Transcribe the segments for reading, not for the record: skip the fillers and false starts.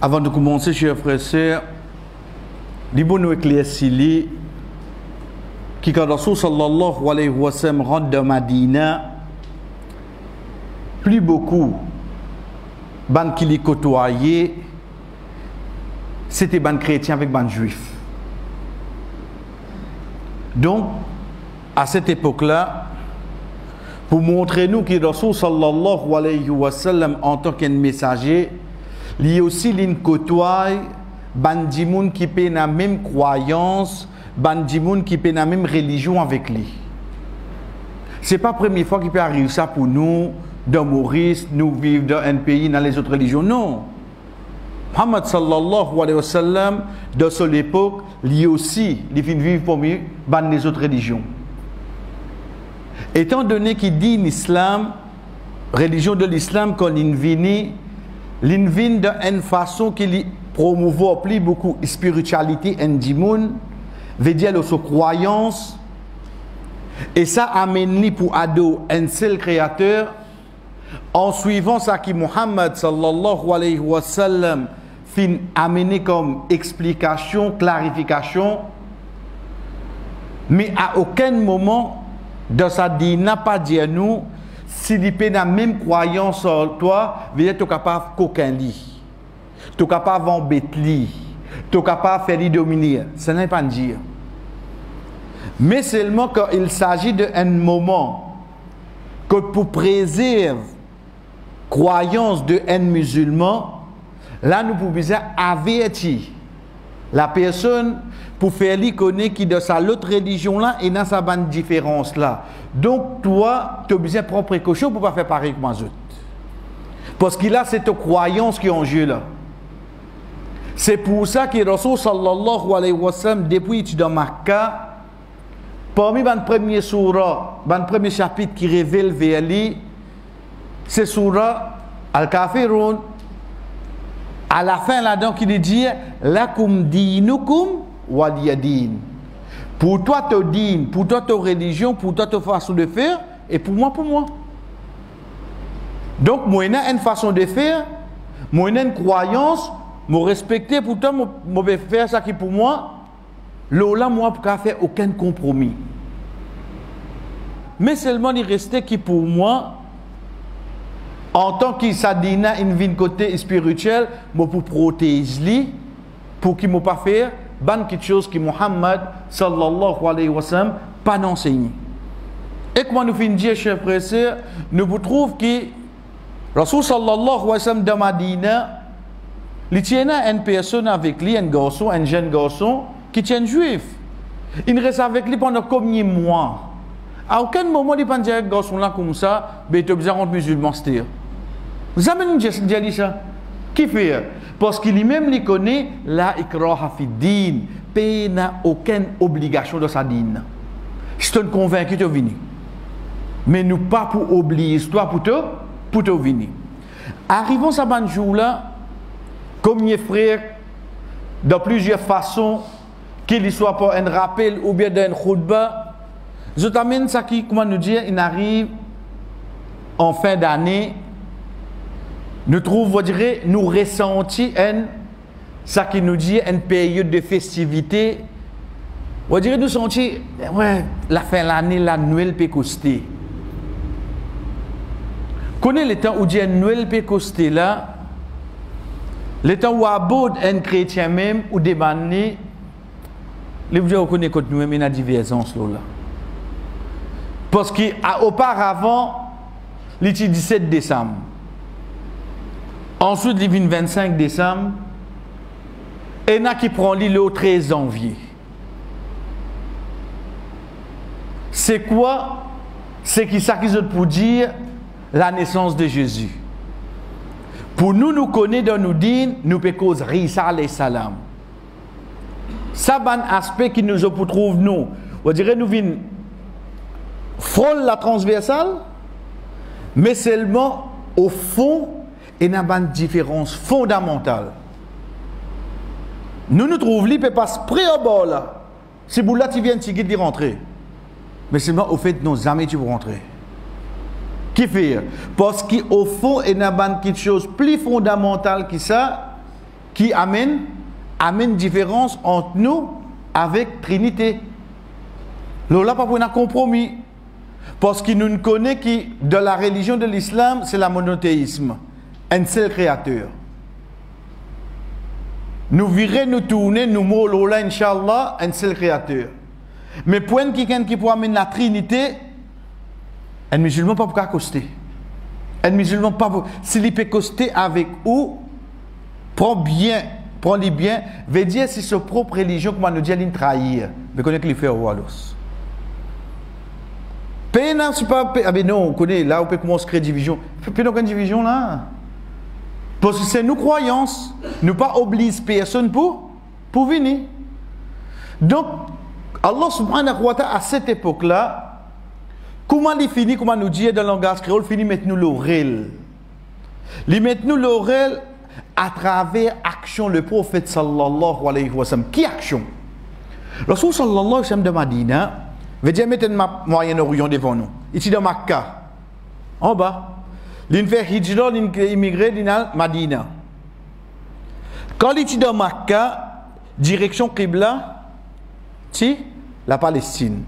Avant de commencer, chers frères et sœurs, il faut nous éclaircir que quand Rasul sallallahu alayhi wa sallam rentre de Madina, plus beaucoup ban qui les côtoyaient, c'était ban chrétiens avec ban juifs. Donc, à cette époque-là, pour montrer nous que Rasul sallallahu alayhi wa sallam en tant qu'un messager, il y a aussi une côtoie bandimoun qui paie la même croyance, bandimoun qui paie la même religion avec lui. C'est pas la première fois qu'il peut arriver ça pour nous, dans Maurice, nous vivre dans un pays, dans les autres religions. Non. Muhammad sallallahu alayhi wa sallam, dans son époque, lui aussi, il vit parmi les autres religions. Étant donné qu'il dit l'islam, religion de l'islam, quand il vient, d'une façon qui promouvoit plus beaucoup de spiritualité en dimoun, veut dire sa croyance, et ça amène pour ado un seul créateur, en suivant ça qui Muhammad sallallahu alayhi wa sallam fin amené comme explication, clarification, mais à aucun moment dans sa dit n'a pas dit à nous si tu as la même croyance en toi, tu es capable qu'aucun lit, tu es capable d'embêter lit, tu es capable de faire dominer. Ce n'est pas dire. Mais seulement quand il s'agit d'un moment que pour préserver croyance de un musulman, là nous pouvons avertir la personne pour faire lui connaître qui dans sa l'autre religion là et dans sa bande différence là. Donc toi, tu as besoin de prendre précaution pour ne pas faire pareil que moi autres. Parce que là, c'est ta croyance qui est en jeu là. C'est pour ça que Rasul sallallahu alayhi wa sallam, depuis que dans Makkah, parmi les premiers surah, les premiers chapitres qui révèlent vers lui, c'est surah Al-Kafirun. À la fin là-dedans, il dit Lakum dinukum waliyadin. Pour toi, ton din, pour toi, ta religion, pour toi, ta façon de faire, et pour moi, pour moi. Donc, moi, j'ai une façon de faire, moi, j'ai une croyance, moi, respecter, pourtant, moi, vais faire ça qui pour moi, là, moi, je ne peux faire aucun compromis. Mais seulement, il restait qui pour moi, en tant que Sadina, une vie côté spirituel, moi, pour protéger, pour qu'il ne pas faire quelque chose que Muhammad sallallahu alayhi wa sallam pas enseigné. Et comment nous finissons dire, chers frères et sœurs, nous vous trouvons que Rasul sallallahu alayhi wa sallam de Madina, il tient une personne avec lui, un garçon, un jeune garçon, qui tient juif. Il reste avec lui pendant combien de mois. À aucun moment, il ne peut pas dire que garçon là comme ça, mais il est besoin de musulman. Vous avez dit ça? Qui fait? Parce qu'il lui-même lui connaît la ikraha fi din. Il n'a aucune obligation de sa din. Je suis convaincu de venir. Mais nous pas pour oublier l'histoire pour te venir. Arrivons à ce jour-là, comme mes frères, de plusieurs façons, qu'il soit pas un rappel ou bien d'un khutbah, je t'amène ça qui, comment nous dire, il arrive en fin d'année. Nous trouvons, nous ressentons ça qui nous dit une période de festivité. On dirait nous sentir, ouais, la fin de l'année, la Noël peut coster. Connais le temps où dit Noël peut coster là, le temps où aborde un chrétien même ou des bannis, les gens connaissent que nous même une divergence là. Parce qu'auparavant, le 17 décembre. Ensuite, il vient 25 décembre. Et il y a qui prend le 13 janvier. C'est quoi? C'est qui ça qu'ils ont pour dire la naissance de Jésus. Pour nous, nous connaissons dans nos dînes, nous pouvons causer Risa alayhi salam. Ça, c'est un aspect qui nous trouve nous. On dirait nous venons frôle la transversale, mais seulement au fond, il y a une différence fondamentale. Nous nous trouvons là, peut pas se préaborder là. Si vous là, tu viens de rentrer. Mais seulement au fait, nos amis, tu vas rentrer. Qui fait? Parce qu'au fond, il y a quelque chose de plus fondamental que ça, qui amène différence entre nous avec Trinité. Là, pas pour un compromis. Parce qu'il nous connaît que de la religion de l'islam, c'est la monothéisme. Un seul créateur. Nous virons, nous tourner, nous mourons là, Inch'Allah, un seul créateur. Mais pour quelqu'un qui peut amener la Trinité, un musulman pas pour accoster. Un musulman pas pour. S'il peut accoster avec vous, prends-les bien, veut dire si sa propre religion, comment nous dit, elle trahir. Mais connaît qu'il fait au Wallos. Pénin, c'est pas. Ah ben non, on connaît, là, on peut commencer à créer division. Pénin, aucune division là. Parce que c'est nos croyances. Nous pas obliger personne pour venir. Donc, Allah subhanahu wa ta'ala, à cette époque-là, comment il finit, comment nous dit dans le langage créole, finit mettre nous l'oreille. Il met nous l'oreille à travers action le prophète sallallahu alayhi wa sallam. Qui action? Le Rasul sallallahu alayhi wa sallam de Madina, veut dire mettre un Moyen-Orient devant nous. Ici dans Makkah, en bas. Il fait hijra, il immigré dans Madina. Quand il est dans Makkah, direction Qibla, si la Palestine,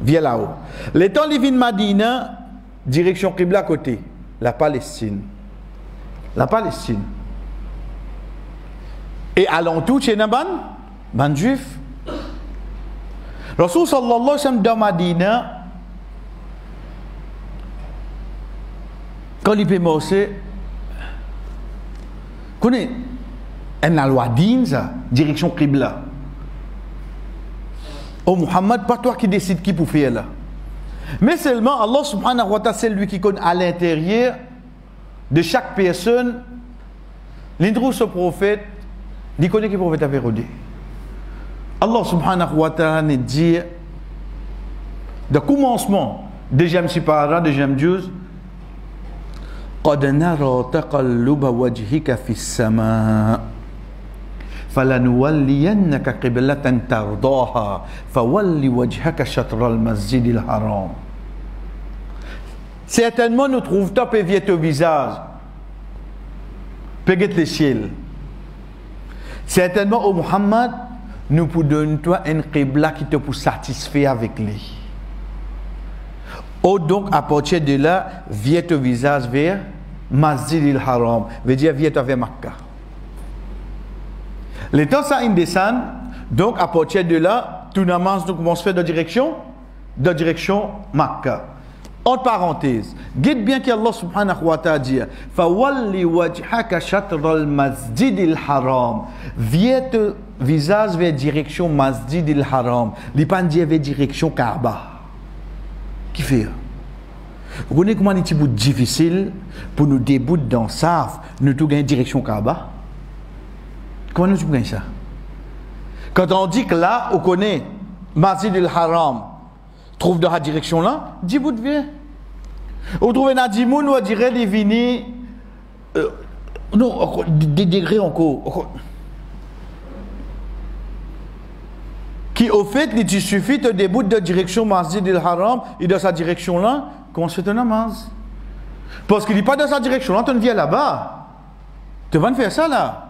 vient là-haut. Le temps il vient de Madina, direction Qibla côté, la Palestine. La Palestine. Et alentour, chez ban juif. Rasul sallallahu alayhi wa sallam dans Madina, quand il peut marcher, connaît la loi d'Inza, direction Qibla. Oh Muhammad, pas toi qui décide qui pour faire là. Mais seulement Allah subhanahu wa ta'ala, c'est lui qui connaît à l'intérieur de chaque personne, l'indrou ce prophète, il connaît qui prophète avait rodé. Allah subhanahu wa ta'ala nous dit, de commencement, deuxième sipara, deuxième juz, قد نرى تقلب وجهك في السماء فلنولينك قبلة ترضاها فول وجهك شطر المسجد الحرام. Certainement nous trouvons top et vieux au visage, peut-être le ciel. Certainement, au Muhammad, nous pouvons donner toi un qibla qui te pour satisfaire avec lui. Oh, donc à partir de là, viens au visage vers Masjid al-Haram, veut dire viens vers Makkah. Le temps ça descend, donc à partir de là, tout namaz nous commence à faire de direction Makkah. Entre parenthèses, guide bien qu'Allah subhanahu wa ta'ala dit Fawalli wajhaka shatr al-masjid al-haram. Viens te visage vers direction Masjid al-Haram. Il pas dire vers direction Kaaba. Qui fait? Vous connaissez comment c'est difficile pour nous débouter dans ça, nous tout gagner direction Kaaba? Comment nous gagnons ça? Quand on dit que là, on connaît Masjid al-Haram, trouve dans la direction là, dis vous devez. Vous trouvez dans Dimoun, on dirait les vini, non, des degrés encore. Qui au fait, il suffit de débouter de direction Masjid al-Haram et dans sa direction là, comment se fait un namaz? Parce qu'il n'est pas dans sa direction là, tu viens là-bas. Tu vas faire ça là.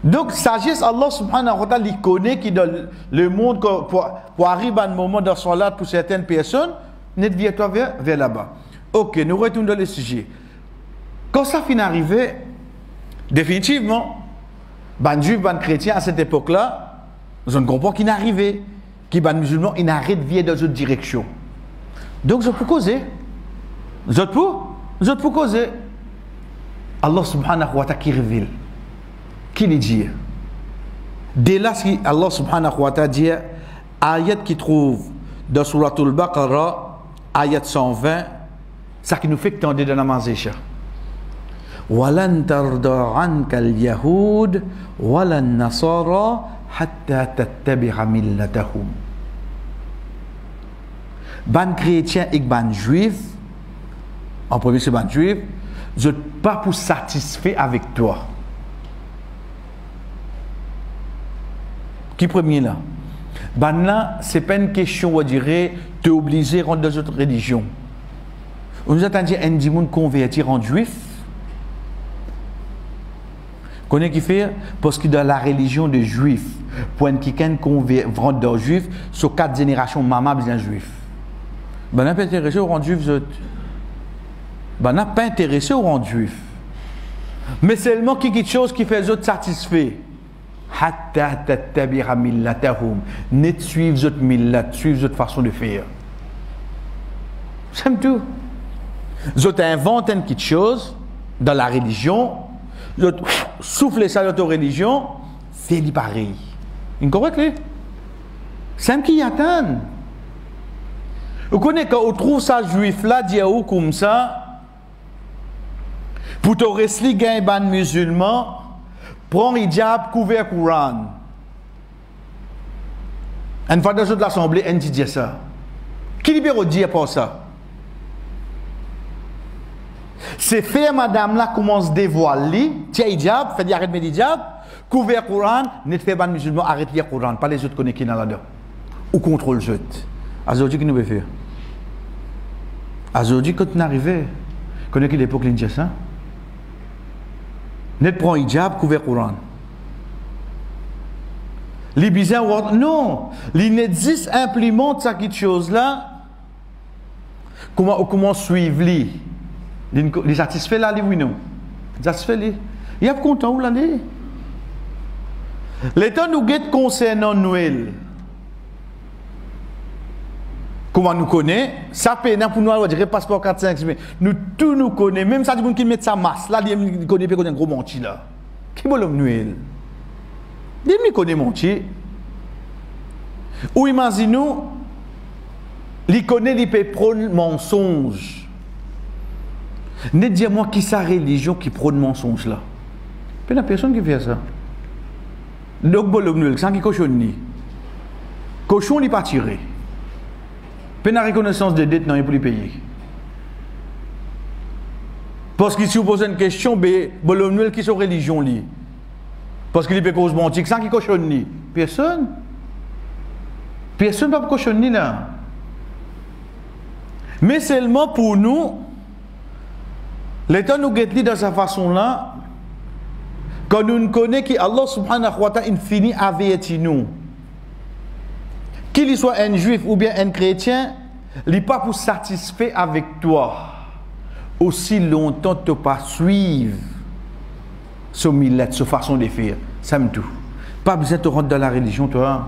Donc, sagesse, Allah subhanahu wa ta'ala, il connaît qui dans le monde, pour arriver à un moment de salat pour certaines personnes, n'est via toi vers là-bas. Ok, nous retournons dans le sujet. Quand ça finit d'arriver, définitivement, les juifs, les chrétiens à cette époque-là, ils ne comprennent pas qu'il est arrivé, que les musulmans, ils n'arrêtent de dans une direction. Donc, je peux causer. Je peux causer. Allah subhanahu wa ta'ala qui révèle. Qui les dit? Dès là, Allah subhanahu wa ta'ala dit, ayat qui trouve dans Suratul Baqarah, ayat 120, ça qui nous fait tendre dans la mazécha. وَلَنْ تَرْضَى عَنْكَ الْيَهُودِ وَلَا النَّصَارَى حَتَّى تَتَّبِعَ مِلَّتَهُمْ. Ban chrétien et ban juif, en premier c'est ban juif, je ne suis pas pour satisfaire avec toi. Qui premier là? Ben là, ce n'est pas une question, on dirait, te obliger à rentrer dans notre religion. On nous attend dire un monde convertir en juif. Connais qui fait? Parce que dans la religion des juifs, pour un quelqu'un converti dans juif, sur 4 générations, maman bien juif. Ben, n'a pas intéressé au rang juif, ben, n'a pas intéressé au rang juif. Mais seulement quelque chose qui fait les autres satisfaits. Hatta tattabi'a millatahum. Net suivre votre millat, suivre votre façon de faire. C'est tout. Ils inventent quelque chose dans la religion, ils soufflent ça dans ta religion, fais-le pareil. Vous comprenez? C'est un qui attend. Vous connaissez quand on trouve ça juif là, dit comme ça, pour te rester gain ban musulman, prends hijab, couvert Coran. Une fois dans l'assemblée, on dit ça. Qui libère dire pour ça? C'est faire madame là commence à dévoiler, tiens hijab, fait arrête mes hijab, couvert Coran, n'est fait ban musulman, arrête lire Coran, pas les autres connaissent qui dans là-dedans. Ou contrôle les autres. Aujourd'hui, qu'est-ce que nous pouvons faire? Aujourd'hui, quand on arrive, connaissez qui l'époque l'India ça? N'est prend hijab, couvert Coran. Les bizarres, non, l'inexiste implémente ça quelque chose là. Comment suivre lui? Les satisfaits là, oui non. Satisfaits là. Il y a content où l'année. L'état nous guette concernant Noël. Comment nous connaît? Ça paye pour nous, on dirait passeport 4-5, mais nous tous nous connaissons. Même ça, des gens qui mettent sa masse là, ils connaissent pas qu'on a un gros menti là. Qui est l'homme Noël? Ils connaissent menti. Ou imaginez-nous, ils connaissent, ils peuvent prendre mensonge. Ne dis-moi qui sa religion qui prône mensonge là. Il n'y a personne qui fait ça. Donc, bon, sans qui cochonne. Cochon, il n'est pas tiré. Il n'y a reconnaissance de dette, non, pour les payer. Parce qu'il se pose une question, bon, qui est sa religion li? Parce qu'il peut cause mentir, sans qui cochonne. Personne. Personne ne peut cochonner là. Mais seulement pour nous, l'État nous guette dans sa façon là, quand nous connaissons qu'Allah subhanahu wa ta'ala infini avec nous, qu'il soit un juif ou bien un chrétien, il n'est pas pour satisfaire avec toi aussi longtemps que tu ne pas suivre ce millet, cette façon de faire. Ça me tout. Pas besoin de te rentrer dans la religion, toi.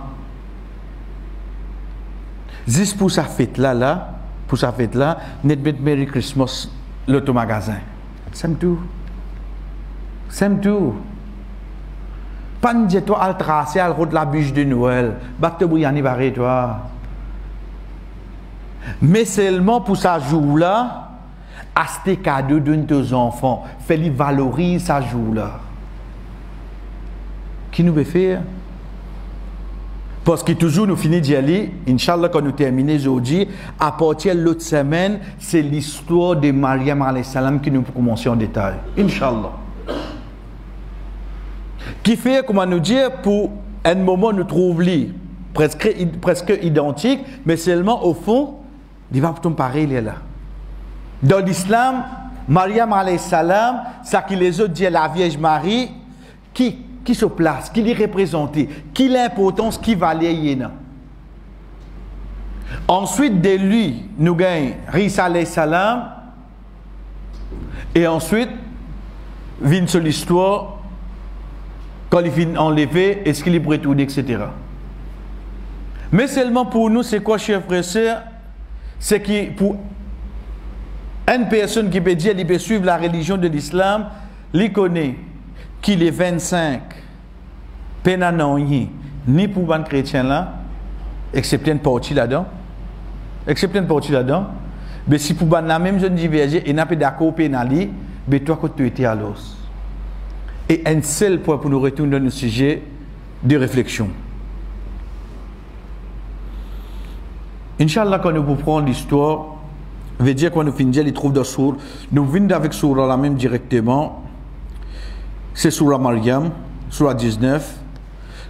Juste pour sa fête là, pour sa fête là, net bet Merry Christmas l'automagasin. C'est tout. C'est tout. Pas de dire toi al tracer al route la bûche de Noël. Batte bouillani barré toi. Mais seulement pour sa jour là, acheter cadeau de tes enfants, fais-lui valoriser sa jour là. Qui nous veut faire? Parce que toujours nous finissons d'y aller, Inch'Allah, quand nous terminons aujourd'hui, à partir de l'autre semaine, c'est l'histoire de Mariam alayhi salam qui nous commencer en détail. Inch'Allah. Qui fait, comment nous dire, pour un moment nous trouvons presque identique, mais seulement au fond, il va tomber pareil là. Dans l'islam, Mariam alayhi salam, ça qui les autres disent la Vierge Marie, qui se place, qui est représenté, qui l'importance, qui valait yéna. Ensuite de lui, nous gagnons Isa alayhi salam, et ensuite vient sur l'histoire quand il finit enlevé, est-ce qu'il est retourné, etc. Mais seulement pour nous, c'est quoi, chers frères et sœurs? C'est que pour une personne qui peut dire, il peut suivre la religion de l'islam, il connaît qu'il est 25, pénanonyi, ni pour un chrétien là, excepté une partie là-dedans. Excepté une partie là-dedans. Mais si pour la même jeune divergée, il n'a pas d'accord pénali, mais toi, quand tu étais à l'os. Et un seul point pour nous retourner dans le sujet de réflexion. Inch'Allah, quand nous prendre l'histoire, veut dire quand nous finissons, il trouve dans Sour, nous venons avec Soura la même directement. C'est Soura Maryam, Soura 19.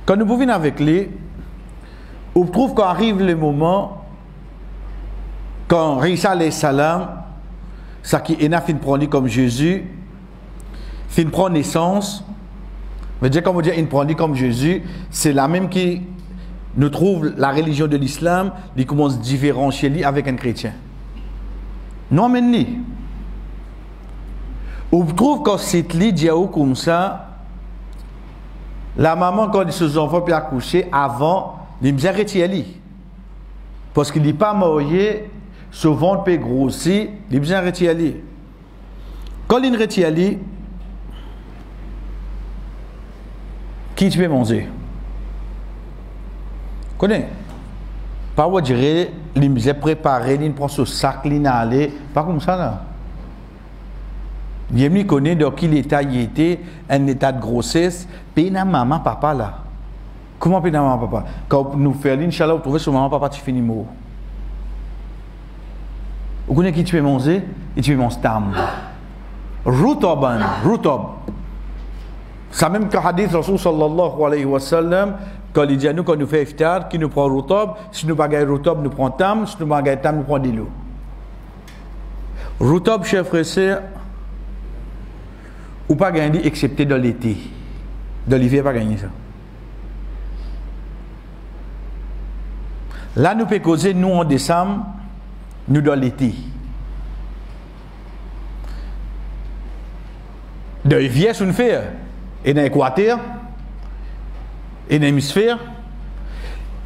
Quand nous venons avec lui, on trouve qu'arrive le moment quand Isa alayhi salam, ça qui est fin prendre comme Jésus, fin prendre naissance, Mais dire, comme on dit, il prend comme Jésus, c'est la même qui nous trouve la religion de l'islam, il commence à différencier avec un chrétien. Non, mais ni. On trouve que cette lit dit comme ça, la maman, quand ses enfants peuvent accoucher, avant, il me dit retirer. Parce qu'il n'est pas marié, ce ventre peut grossir, il me dit retirer. Quand il retire, qui tu peux manger? Connais? Pas vous dire, il me préparé, il prend ce sac, il n'a allé, pas comme ça là. Il me connaît dans quel état il était, un état de grossesse, puis na maman, papa là. Comment puis na maman, papa? Quand nous faisons l'inchallah, vous trouvez sur maman, papa, tu finis mot. Vous connaissez qui tu peux manger? Et tu peux manger tam. Rutoban, rutob. Ça même que hadith Rasul sallallahu alayhi wa sallam, quand il dit à nous, quand nous faisons iftar, qui nous prend rutob, si nous bagaille rutob, nous prend tam, si nous bagaille tam, nous prend de l'eau. Rutob, chers frères et sœurs, ou pas gagner excepté dans l'été. Dans l'hiver, pas gagner ça. Là, nous pouvons causer, nous en décembre, nous dans l'été. Dans l'hiver, c'est une fer. Et dans l'équateur, et dans l'hémisphère,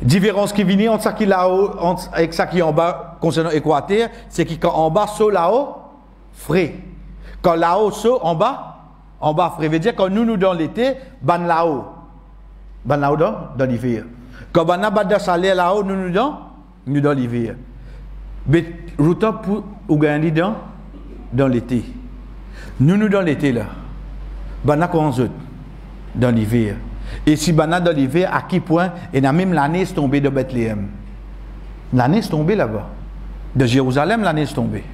différence qui vient entre ça qui est là-haut et ça qui est en bas concernant l'équateur, c'est que quand en bas, saut là-haut, frais. Quand là-haut, saut en bas frais. Veut dire quand nous dans l'été, ban là-haut. Ban là-haut dans l'hiver. Quand ban là-bas salaire là-haut, nous dans l'hiver. Mais route pour ou gagner dans l'été. Nous dans l'été là. Ban là qu'on dans l'hiver. Et si ban dans l'hiver, à quel point, et même l'année est tombée de Bethléem. L'année est tombée là-bas. De Jérusalem, l'année est tombée.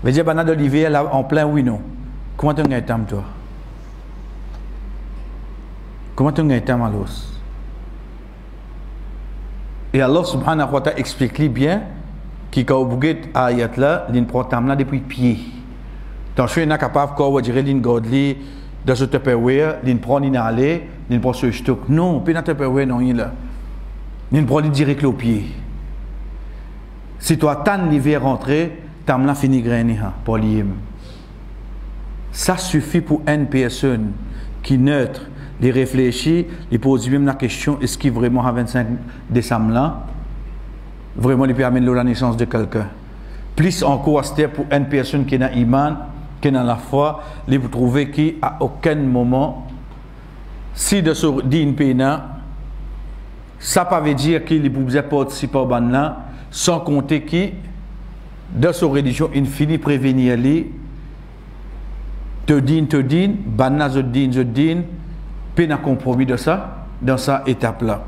Veut dire ban dans l'hiver là en plein oui non. Comment tu as un temps, toi? Comment tu as un temps à l'os? Et Allah subhanahu wa ta'ala explique bien qu'il y a un ayat là, il prend tam là depuis pied. Tant que je suis capable de dire qu'il godli dans ce tupperware, il prend il aller, il prend ce stock. Non, pas dans tupperware non il là. Il prend direct au pied. Si toi tant l'hiver rentré, tam là fini grainer pour l'yem. Ça suffit pour une personne qui neutre, de réfléchir, de poser même la question, est-ce qu'il vraiment à 25 décembre là, vraiment il peut amener la naissance de quelqu'un. Plus encore, c'était pour une personne qui est dans l'iman, qui est dans la foi, il peut trouver qu'à aucun moment, si de ce dit une peine, ça ne veut dire qu'il peut participer au ban là, sans compter que de sa religion, il finit prévenir lui. Te din, banna je din, peine à compromis de ça, dans cette étape-là.